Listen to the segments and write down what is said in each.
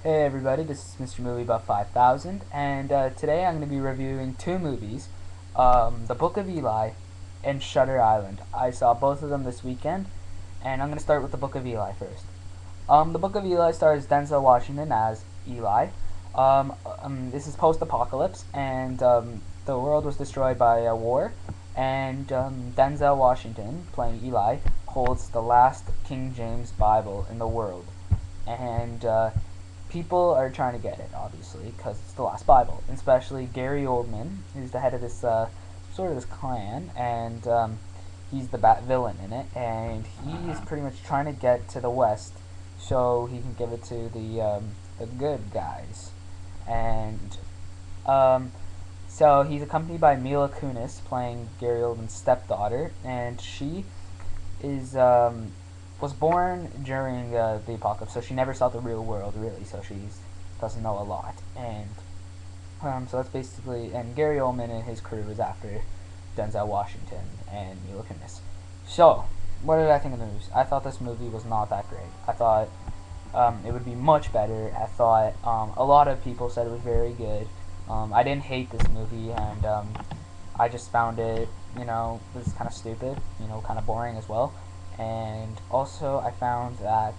Hey everybody, this is Mr. Movie Buff 5000, and today I'm going to be reviewing two movies, The Book of Eli and Shutter Island. I saw both of them this weekend, and I'm going to start with The Book of Eli first. The Book of Eli stars Denzel Washington as Eli. This is post-apocalypse, and the world was destroyed by a war, and Denzel Washington, playing Eli, holds the last King James Bible in the world, and people are trying to get it, obviously, because it's the last Bible. And especially Gary Oldman, who's the head of this sort of this clan, and he's the villain in it, and he's pretty much trying to get to the West so he can give it to the good guys. And um, so he's accompanied by Mila Kunis, playing Gary Oldman's stepdaughter, and she is was born during the apocalypse, so she never saw the real world really, so she doesn't know a lot. And so that's basically, and Gary Oldman and his crew is after Denzel Washington and Mila Kunis. So, what did I think of the movie? I thought this movie was not that great. I thought it would be much better. I thought a lot of people said it was very good. I didn't hate this movie, and I just found it, was kind of stupid, kind of boring as well. And also, I found that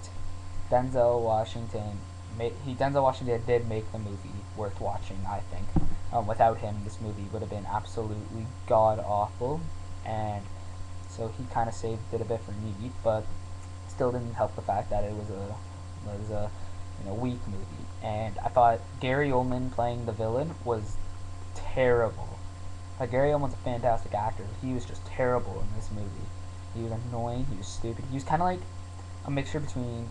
Denzel Washington, Denzel Washington did make the movie worth watching. I think without him, this movie would have been absolutely god awful, and so he kind of saved it a bit for me, but still didn't help the fact that it was a weak movie. And I thought Gary Oldman playing the villain was terrible. Like, Gary Oldman's a fantastic actor, but he was just terrible in this movie. He was annoying. He was stupid. He was kind of like a mixture between,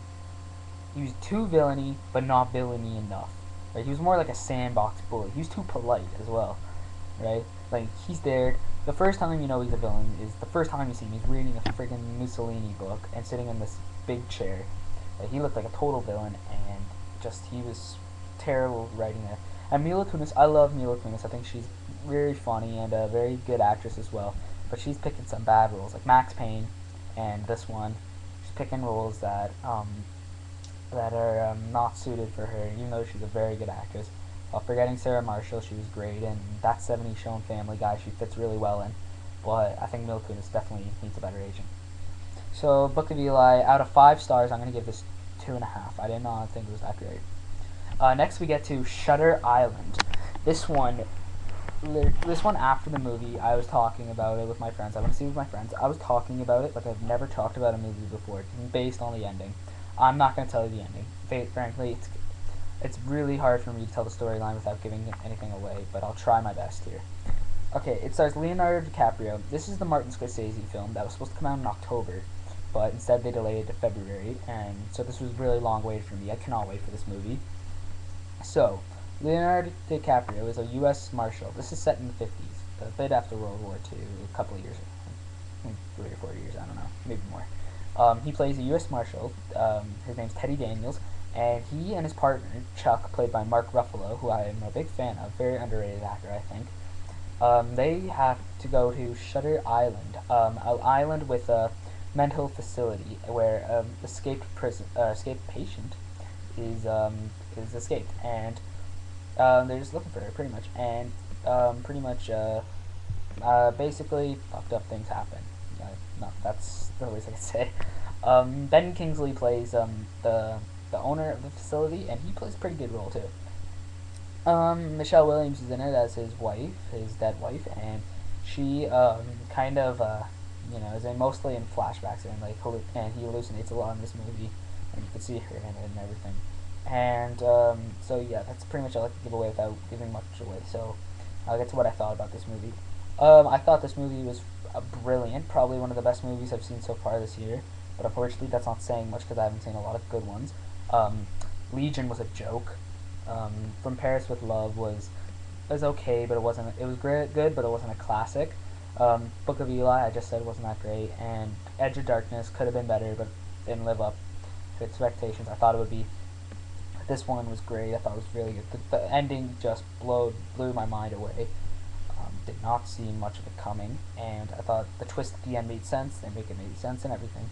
he was too villainy but not villainy enough. Right? He was more like a sandbox bully. He was too polite as well. Right? Like, he's there. The first time you know he's a villain is the first time you see him. He's reading a friggin' Mussolini book and sitting in this big chair. Like, he looked like a total villain, and just he was terrible writing it. And Mila Kunis, I love Mila Kunis. I think she's very funny and a very good actress as well. But she's picking some bad roles, like Max Payne, and this one. She's picking roles that are not suited for her, even though she's a very good actress. While forgetting Sarah Marshall, she was great, and That 70s Show and Family Guy, she fits really well in. But I think Mila Kunis definitely needs a better agent. So, Book of Eli, out of 5 stars, I'm going to give this 2.5. I did not think it was that great. Next, we get to Shutter Island. This one, after the movie, I was talking about it with my friends. I went to see it with my friends. I was talking about it like I've never talked about a movie before, based on the ending. I'm not going to tell you the ending. Frankly, it's really hard for me to tell the storyline without giving anything away, but I'll try my best here. Okay, it stars Leonardo DiCaprio. This is the Martin Scorsese film that was supposed to come out in October, but instead they delayed it to February, and so this was really long wait for me. I cannot wait for this movie. So, Leonardo DiCaprio is a U.S. Marshal. This is set in the 50s, a bit after World War II, a couple of years, 3 or 4 years, I don't know, maybe more. He plays a U.S. Marshal. His name's Teddy Daniels, and he and his partner, Chuck, played by Mark Ruffalo, who I am a big fan of, very underrated actor, I think. They have to go to Shutter Island, an island with a mental facility where escaped patient is escaped, and they're just looking for her, pretty much, and basically fucked up things happen. No, that's the least I can say. Ben Kingsley plays the owner of the facility, and he plays a pretty good role too. Michelle Williams is in it as his wife, his dead wife, and she is mostly in flashbacks, and and he hallucinates a lot in this movie, and you can see her in it and everything. And so yeah, that's pretty much all I can give away without giving much away. So I'll get to what I thought about this movie. I thought this movie was brilliant, probably one of the best movies I've seen so far this year. But unfortunately, that's not saying much because I haven't seen a lot of good ones. Legion was a joke. From Paris with Love was okay, but it wasn't. It was good, but it wasn't a classic. Book of Eli, I just said, wasn't that great, and Edge of Darkness could have been better, but didn't live up to expectations. I thought it would be. This one was great. I thought it was really good. The ending just blew my mind away. Did not see much of it coming, and I thought the twist at the end made sense. They make it made sense and everything.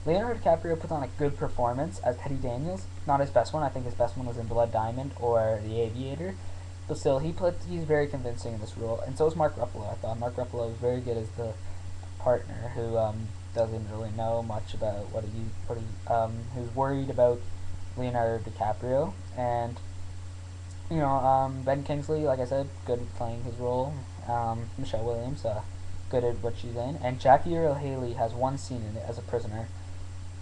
Leonardo DiCaprio puts on a good performance as Teddy Daniels. Not his best one. I think his best one was in Blood Diamond or The Aviator. But still, he's very convincing in this role, and so is Mark Ruffalo. I thought Mark Ruffalo was very good as the partner who doesn't really know much about who's worried about Leonardo DiCaprio, and Ben Kingsley, like I said, good at playing his role. Michelle Williams, good at what she's in, and Jackie Earle Haley has one scene in it as a prisoner,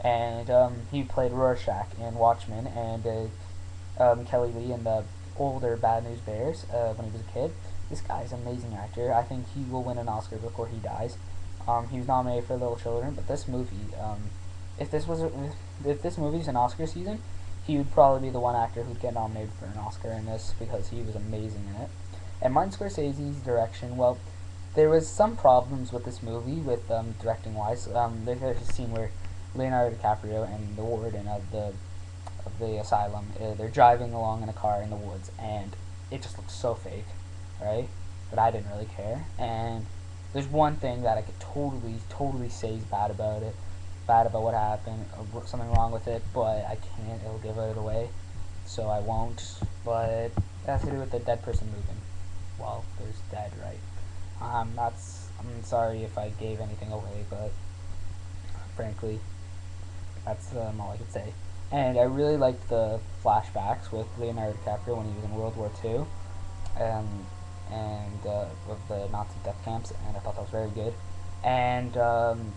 and he played Rorschach in Watchmen, and Kelly Lee in the older Bad News Bears when he was a kid. This guy's an amazing actor. I think he will win an Oscar before he dies. He was nominated for Little Children, but this movie, if this was if this movie's an Oscar season, he would probably be the one actor who'd get nominated for an Oscar in this because he was amazing in it. And Martin Scorsese's direction, well, there was some problems with this movie with directing wise. There's a scene where Leonardo DiCaprio and the warden of the asylum, they're driving along in a car in the woods, and it just looks so fake, right? But I didn't really care. And there's one thing that I could totally say is bad about it, bad about what happened, or something wrong with it, but I can't. It'll give it away, so I won't. But it has to do with the dead person moving. Well, there's dead, right? I'm sorry if I gave anything away, but frankly, that's all I could say. And I really liked the flashbacks with Leonardo DiCaprio when he was in World War II, and with the Nazi death camps, and I thought that was very good. And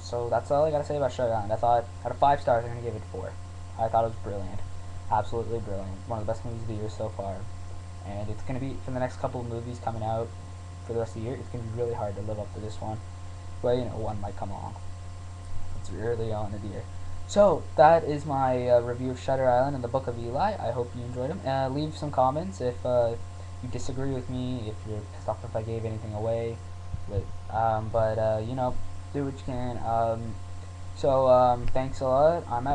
so that's all I gotta say about Shutter Island. I thought out of 5 stars, I'm gonna give it 4. I thought it was brilliant, absolutely brilliant. One of the best movies of the year so far, and it's gonna be for the next couple of movies coming out for the rest of the year. It's gonna be really hard to live up to this one, but one might come along. It's early on in the year. So that is my review of Shutter Island and the Book of Eli. I hope you enjoyed them. Leave some comments if you disagree with me, if you're pissed off if I gave anything away. But do what you can. Thanks a lot. I'm out.